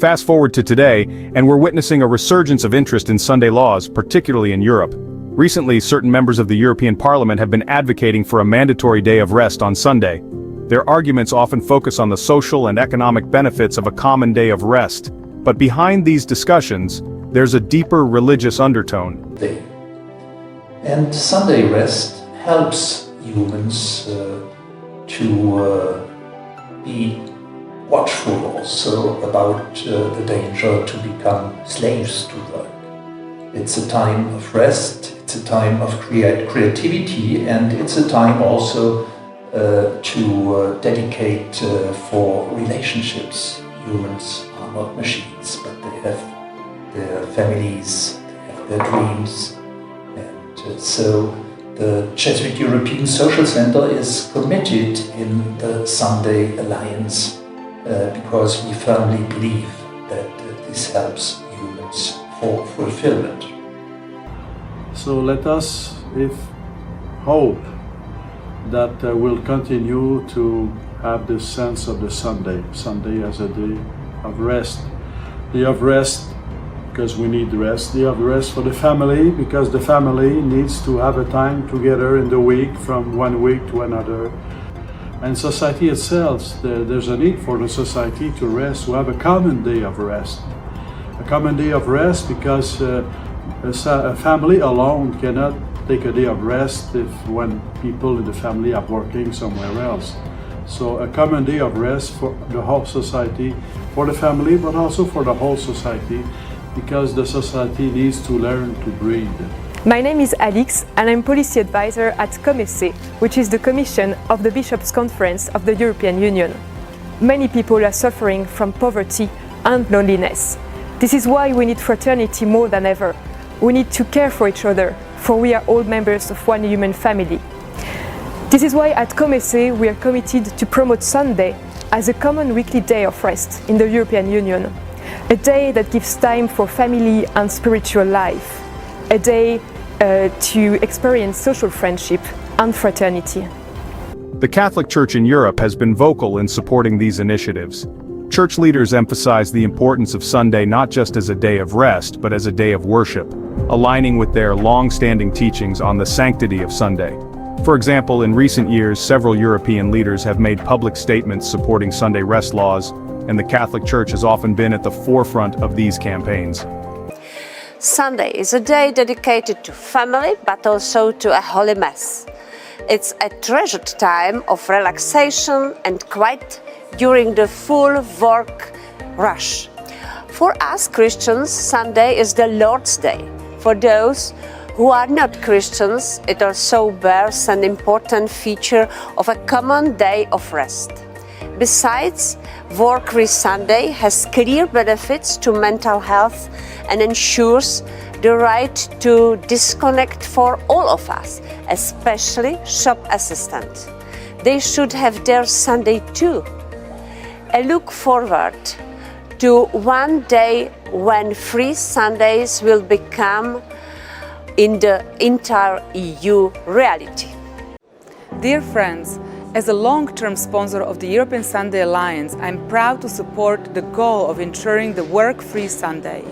Fast forward to today, and we're witnessing a resurgence of interest in Sunday laws, particularly in Europe. Recently, certain members of the European Parliament have been advocating for a mandatory day of rest on Sunday. Their arguments often focus on the social and economic benefits of a common day of rest. But behind these discussions, there's a deeper religious undertone. And Sunday rest helps humans to be watchful also about the danger to become slaves to work. It's a time of rest, it's a time of creativity, and it's a time also to dedicate for relationships. Humans are not machines, but they have their families, they have their dreams. And so the Jesuit European Social Center is committed in the Sunday Alliance because we firmly believe that this helps humans for fulfillment. So let us, if hope that we'll continue to have this sense of the Sunday as a day of rest. Day of rest because we need rest. Day of rest for the family because the family needs to have a time together in the week from one week to another. And society itself, there's a need for the society to rest, to have a common day of rest. A common day of rest because a family alone cannot take a day of rest when people in the family are working somewhere else. So a common day of rest for the whole society, for the family, but also for the whole society, because the society needs to learn to breathe. My name is Alix and I'm policy advisor at COMECE, which is the Commission of the Bishops' Conference of the European Union. Many people are suffering from poverty and loneliness. This is why we need fraternity more than ever. We need to care for each other, for we are all members of one human family. This is why at COMECE we are committed to promote Sunday as a common weekly day of rest in the European Union. A day that gives time for family and spiritual life. A day to experience social friendship and fraternity. The Catholic Church in Europe has been vocal in supporting these initiatives. Church leaders emphasize the importance of Sunday not just as a day of rest, but as a day of worship, aligning with their long-standing teachings on the sanctity of Sunday. For example, in recent years, several European leaders have made public statements supporting Sunday rest laws, and the Catholic Church has often been at the forefront of these campaigns. Sunday is a day dedicated to family, but also to a Holy Mass. It's a treasured time of relaxation and quiet during the full work rush. For us Christians, Sunday is the Lord's Day. For those who are not Christians, it also bears an important feature of a common day of rest. Besides, work-free Sunday has clear benefits to mental health and ensures the right to disconnect for all of us, especially shop assistants. They should have their Sunday too. I look forward to one day when free Sundays will become in the entire EU reality. Dear friends, as a long-term sponsor of the European Sunday Alliance, I'm proud to support the goal of ensuring the work-free Sunday.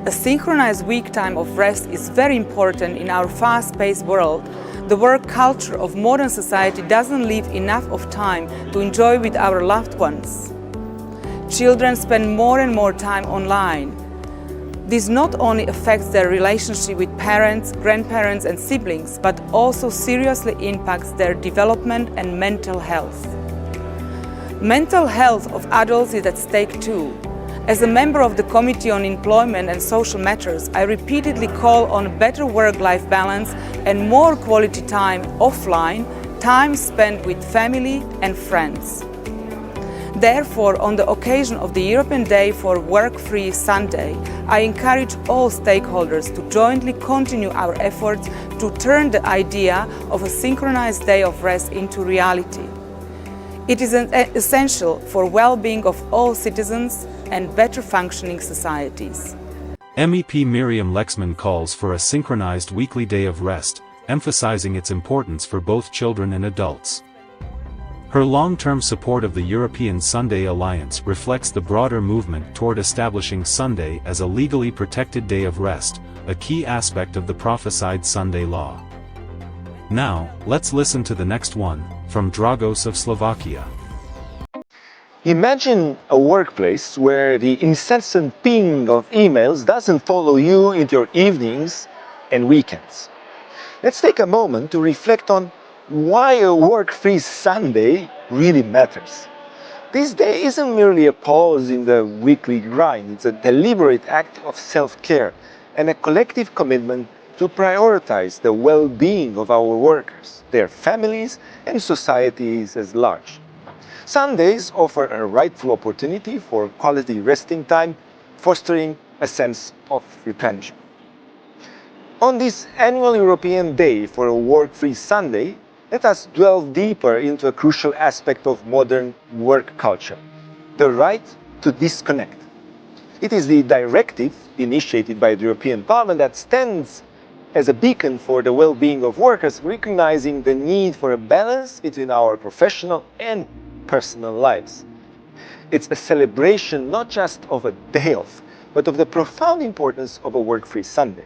A synchronized week time of rest is very important in our fast-paced world. The work culture of modern society doesn't leave enough of time to enjoy with our loved ones. Children spend more and more time online. This not only affects their relationship with parents, grandparents and siblings, but also seriously impacts their development and mental health. Mental health of adults is at stake too. As a member of the Committee on Employment and Social Matters, I repeatedly call on better work-life balance and more quality time offline, time spent with family and friends. Therefore, on the occasion of the European Day for Work-Free Sunday, I encourage all stakeholders to jointly continue our efforts to turn the idea of a synchronized day of rest into reality. It is essential for well-being of all citizens and better functioning societies. MEP Miriam Lexman calls for a synchronized weekly day of rest, emphasizing its importance for both children and adults. Her long-term support of the European Sunday Alliance reflects the broader movement toward establishing Sunday as a legally protected day of rest, a key aspect of the prophesied Sunday law. Now, let's listen to the next one, from Dragos of Slovakia. Imagine a workplace where the incessant ping of emails doesn't follow you into your evenings and weekends. Let's take a moment to reflect on why a work-free Sunday really matters. This day isn't merely a pause in the weekly grind, it's a deliberate act of self-care and a collective commitment to prioritize the well-being of our workers, their families, and societies as large. Sundays offer a rightful opportunity for quality resting time, fostering a sense of replenishment. On this annual European Day for a work-free Sunday, let us delve deeper into a crucial aspect of modern work culture, the right to disconnect. It is the directive initiated by the European Parliament that stands as a beacon for the well-being of workers, recognizing the need for a balance between our professional and personal lives. It's a celebration not just of a day off, but of the profound importance of a work-free Sunday.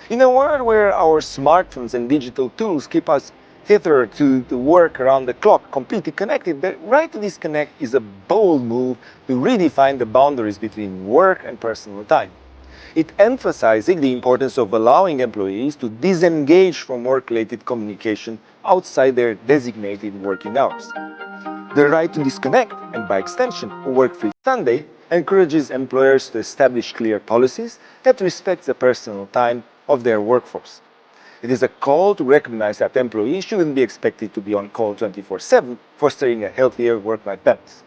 In a world where our smartphones and digital tools keep us tethered to work around the clock, completely connected, the right to disconnect is a bold move to redefine the boundaries between work and personal time. It emphasizes the importance of allowing employees to disengage from work-related communication outside their designated working hours. The right to disconnect, and by extension, a work-free Sunday, encourages employers to establish clear policies that respect the personal time of their workforce. It is a call to recognize that employees shouldn't be expected to be on call 24/7, fostering a healthier work-life balance.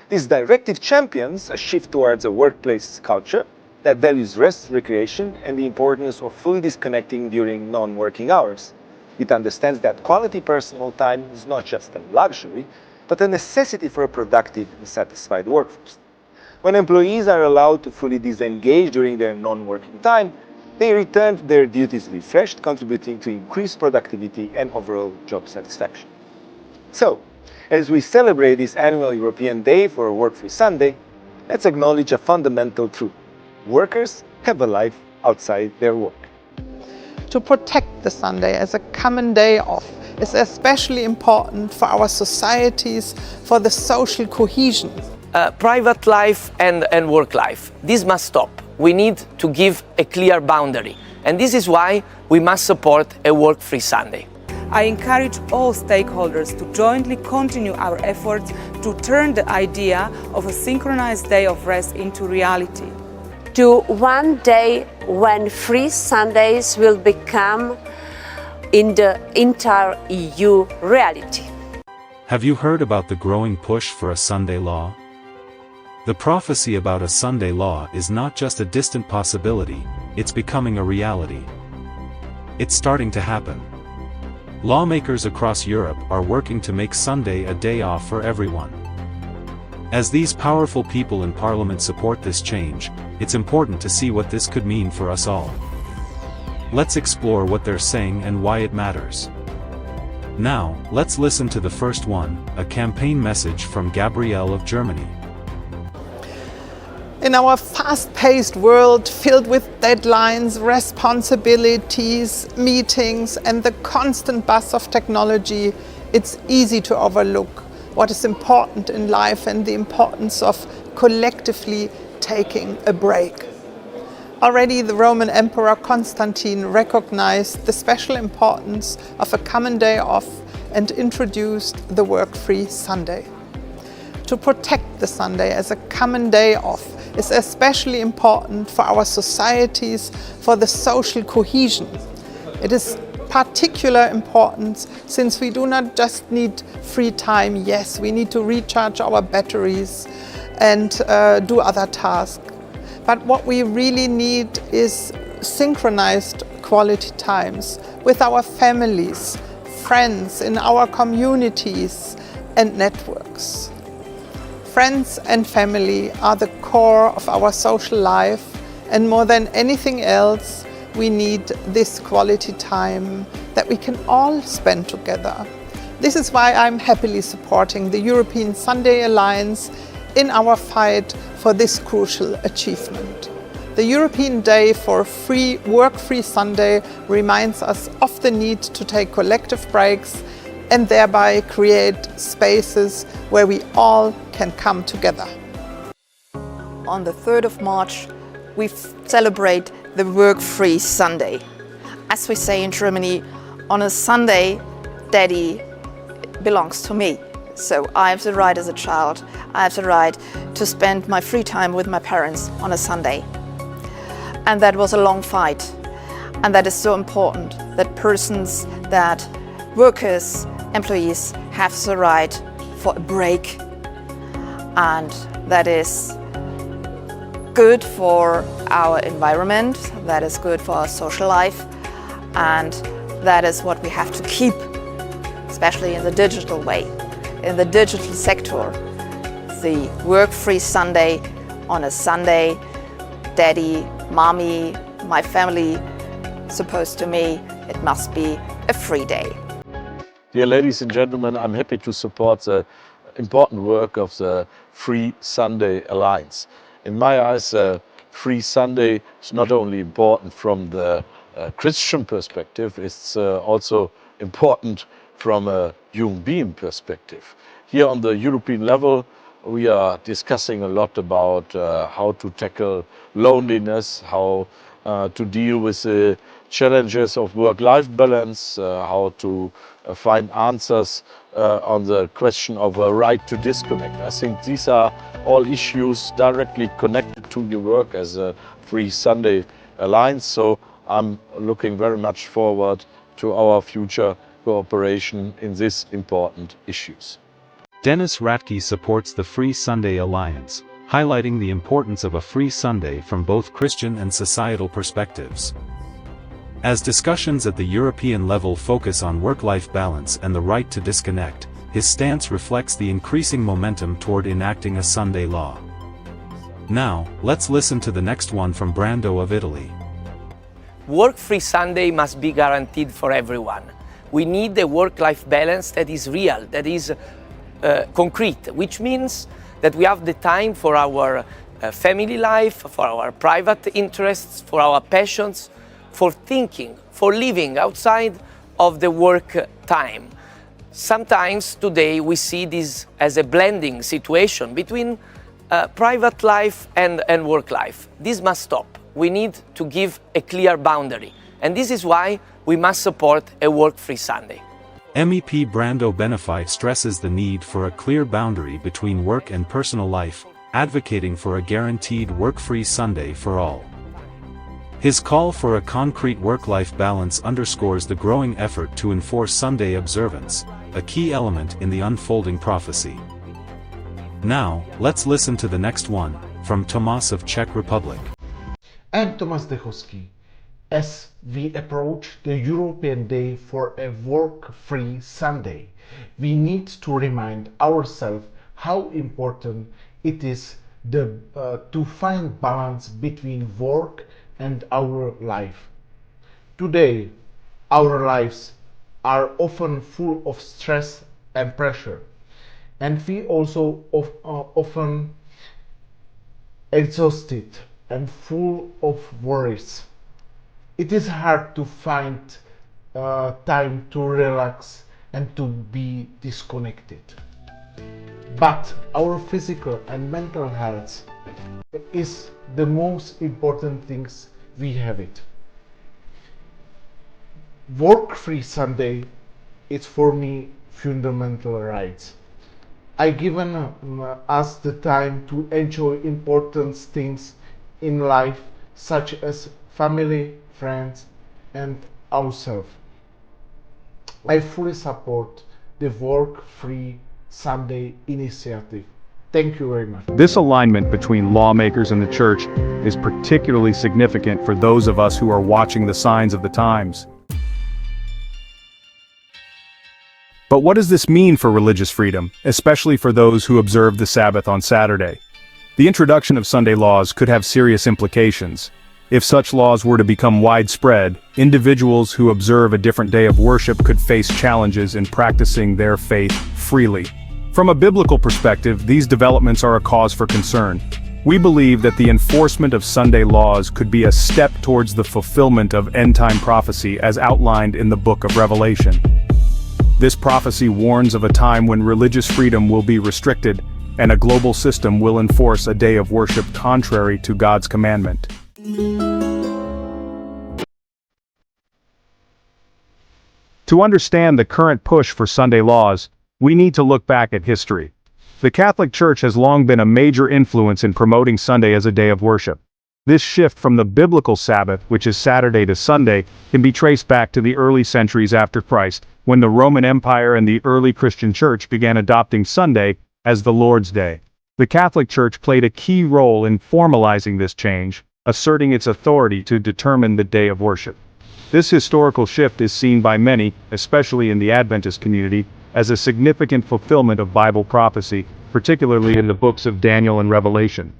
This directive champions a shift towards a workplace culture that values rest, recreation, and the importance of fully disconnecting during non-working hours. It understands that quality personal time is not just a luxury, but a necessity for a productive and satisfied workforce. When employees are allowed to fully disengage during their non-working time, they return to their duties refreshed, contributing to increased productivity and overall job satisfaction. So, as we celebrate this annual European Day for a Work-Free Sunday, let's acknowledge a fundamental truth. Workers have a life outside their work. To protect the Sunday as a common day off is especially important for our societies, for the social cohesion. Private life and work life. This must stop. We need to give a clear boundary. And this is why we must support a work-free Sunday. I encourage all stakeholders to jointly continue our efforts to turn the idea of a synchronized day of rest into reality. To one day when free Sundays will become in the entire EU reality. Have you heard about the growing push for a Sunday law? The prophecy about a Sunday law is not just a distant possibility, it's becoming a reality. It's starting to happen. Lawmakers across Europe are working to make Sunday a day off for everyone. As these powerful people in Parliament support this change, it's important to see what this could mean for us all. Let's explore what they're saying and why it matters. Now, let's listen to the first one, a campaign message from Gabrielle of Germany. In our fast-paced world filled with deadlines, responsibilities, meetings, and the constant buzz of technology, it's easy to overlook what is important in life and the importance of collectively taking a break. Already the Roman Emperor Constantine recognized the special importance of a common day off and introduced the work-free Sunday. To protect the Sunday as a common day off is especially important for our societies, for the social cohesion. It is particular importance since we do not just need free time. Yes, we need to recharge our batteries and do other tasks. But what we really need is synchronized quality times with our families, friends, in our communities and networks. Friends and family are the core of our social life, and more than anything else, we need this quality time that we can all spend together. This is why I'm happily supporting the European Sunday Alliance in our fight for this crucial achievement. The European Day for Work-Free Sunday reminds us of the need to take collective breaks and thereby create spaces where we all can come together. On the 3rd of March, we celebrate the Work-Free Sunday. As we say in Germany, on a Sunday, Daddy belongs to me. So I have the right as a child, I have the right to spend my free time with my parents on a Sunday. And that was a long fight. And that is so important, that workers, employees have the right for a break. And that is good for our environment, that is good for our social life, and that is what we have to keep, especially in the digital way, in the digital sector. The Work-Free Sunday on a Sunday, Daddy, Mommy, my family, supposed to me, it must be a free day. Dear ladies and gentlemen, I'm happy to support the important work of the Free Sunday Alliance. In my eyes, Free Sunday is not only important from the Christian perspective, it's also important from a human being perspective. Here on the European level, we are discussing a lot about how to tackle loneliness, how to deal with the challenges of work-life balance, how to find answers on the question of a right to disconnect. I think these are all issues directly connected to your work as a Free Sunday Alliance. So I'm looking very much forward to our future cooperation in these important issues. Dennis Ratke supports the Free Sunday Alliance, highlighting the importance of a free Sunday from both Christian and societal perspectives. As discussions at the European level focus on work-life balance and the right to disconnect, his stance reflects the increasing momentum toward enacting a Sunday law. Now, let's listen to the next one from Brando of Italy. Work-free Sunday must be guaranteed for everyone. We need a work-life balance that is real, that is concrete, which means that we have the time for our family life, for our private interests, for our passions, for thinking, for living outside of the work time. Sometimes today we see this as a blending situation between private life and work life. This must stop. We need to give a clear boundary, and this is why we must support a work-free Sunday. MEP Brando Benify stresses the need for a clear boundary between work and personal life, advocating for a guaranteed work-free Sunday for all. His call for a concrete work-life balance underscores the growing effort to enforce Sunday observance, a key element in the unfolding prophecy. Now, let's listen to the next one, from Tomas of Czech Republic. I'm Tomas Dechowski. As we approach the European Day for a Work-Free Sunday, we need to remind ourselves how important it is to find balance between work and our life. Today, our lives are often full of stress and pressure, and we also often exhausted and full of worries. It is hard to find time to relax and to be disconnected. But our physical and mental health is the most important things we have it. Work-free Sunday is for me fundamental rights. I given us the time to enjoy important things in life, such as family, friends, and ourselves. I fully support the Work-Free Sunday initiative. Thank you very much. This alignment between lawmakers and the church is particularly significant for those of us who are watching the signs of the times. But what does this mean for religious freedom, especially for those who observe the Sabbath on Saturday? The introduction of Sunday laws could have serious implications. If such laws were to become widespread, individuals who observe a different day of worship could face challenges in practicing their faith freely. From a biblical perspective, these developments are a cause for concern. We believe that the enforcement of Sunday laws could be a step towards the fulfillment of end-time prophecy as outlined in the book of Revelation. This prophecy warns of a time when religious freedom will be restricted, and a global system will enforce a day of worship contrary to God's commandment. To understand the current push for Sunday laws, we need to look back at history. The Catholic Church has long been a major influence in promoting Sunday as a day of worship. This shift from the biblical Sabbath, which is Saturday, to Sunday, can be traced back to the early centuries after Christ, when the Roman Empire and the early Christian Church began adopting Sunday as the Lord's Day. The Catholic Church played a key role in formalizing this change, asserting its authority to determine the day of worship. This historical shift is seen by many, especially in the Adventist community, as a significant fulfillment of Bible prophecy, particularly in the books of Daniel and Revelation.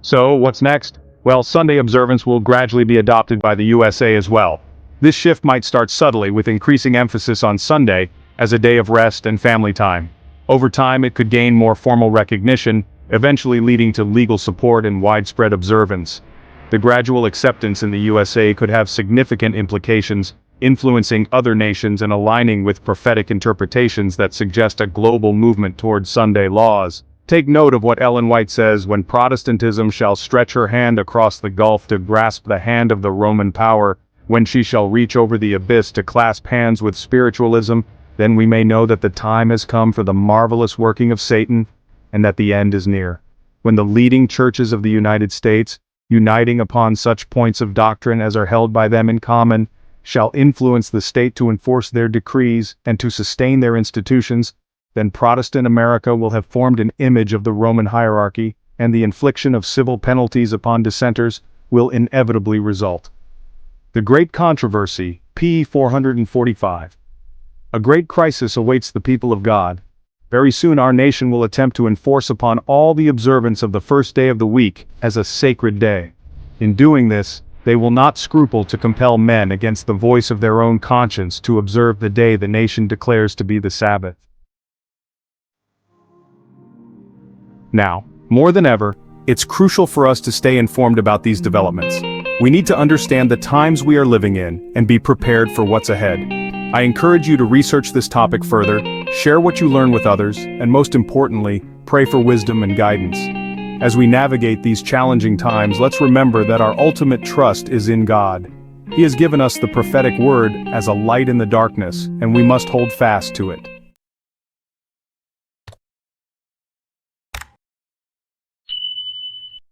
So, what's next? Well, Sunday observance will gradually be adopted by the USA as well. This shift might start subtly with increasing emphasis on Sunday as a day of rest and family time. Over time, it could gain more formal recognition, eventually leading to legal support and widespread observance. The gradual acceptance in the USA could have significant implications, influencing other nations and aligning with prophetic interpretations that suggest a global movement towards Sunday laws. Take note of what Ellen White says: when Protestantism shall stretch her hand across the gulf to grasp the hand of the Roman power, when she shall reach over the abyss to clasp hands with spiritualism, then we may know that the time has come for the marvelous working of Satan, and that the end is near. When the leading churches of the United States, uniting upon such points of doctrine as are held by them in common, shall influence the state to enforce their decrees and to sustain their institutions, then Protestant America will have formed an image of the Roman hierarchy, and the infliction of civil penalties upon dissenters will inevitably result. The Great Controversy, p. 445. A great crisis awaits the people of God. Very soon our nation will attempt to enforce upon all the observance of the first day of the week as a sacred day. In doing this, they will not scruple to compel men against the voice of their own conscience to observe the day the nation declares to be the Sabbath. Now, more than ever, it's crucial for us to stay informed about these developments. We need to understand the times we are living in and be prepared for what's ahead. I encourage you to research this topic further, share what you learn with others, and most importantly, pray for wisdom and guidance. As we navigate these challenging times, let's remember that our ultimate trust is in God. He has given us the prophetic word as a light in the darkness, and we must hold fast to it.